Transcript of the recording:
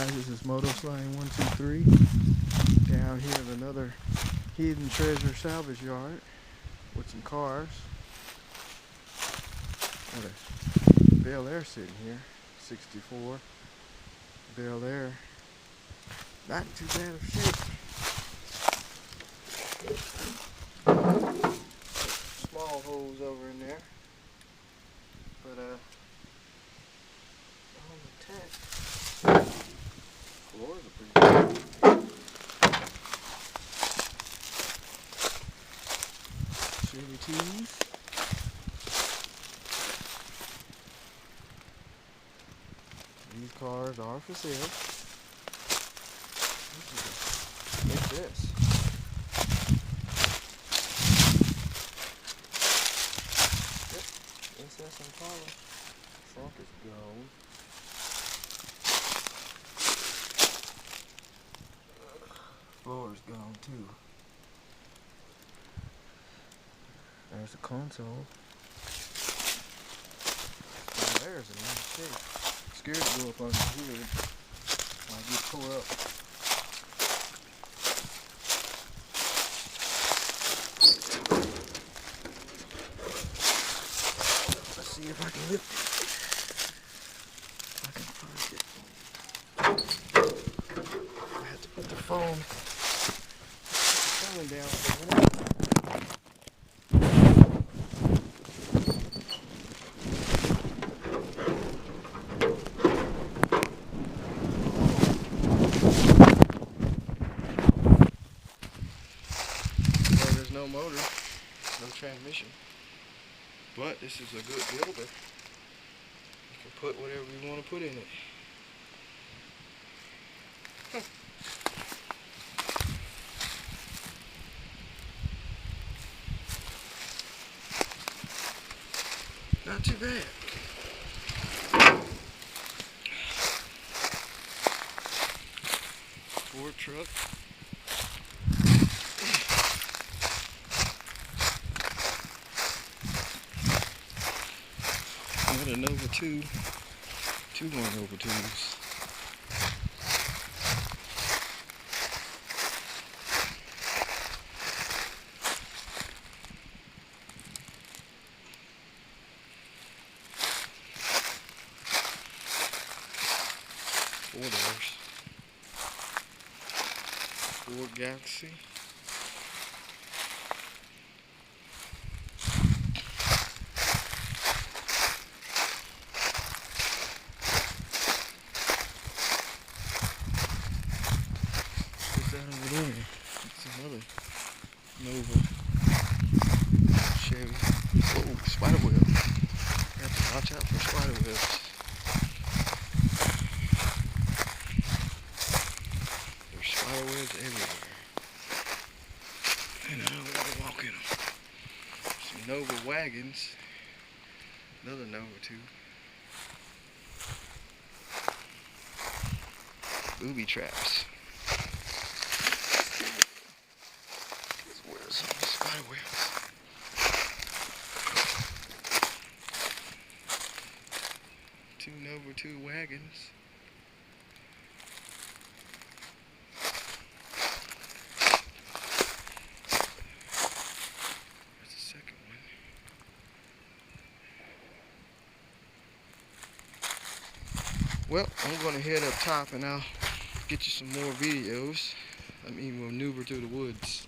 guys, this is Moto Slang 123 down here at another hidden treasure salvage yard with some cars. Got a Bel Air sitting here, 64 Bel Air, not in too bad of shape. Small holes over in there, but on the tent. Floors are pretty good. Chevy T's. These cars are for sale. What's this? Yep, SS Impala. Trunk is gone. Floor is gone too. There's the console. Oh, there's a nice shape. Scared to go up on the hood. I'll get tore up. Let's see if I can lift it. If I can find it. I have to put the phone down for a minute. Well, there's no motor, no transmission, but this is a good builder. You can put whatever you want to put in it. Not too bad. Ford truck. Got a Nova 2. 2 more Nova 2s. Four doors. Ford Galaxy. What's that over there? It's another Nova Chevy. Oh, spider web. You have to watch out for spider webs. There's spider webs everywhere. And I don't want to walk in them. Some Nova wagons. Another Nova 2. Booby traps. Where's some spider webs? Two Nova 2 wagons. There's the second one. Well, I'm going to head up top and I'll get you some more videos. I mean, maneuver through the woods.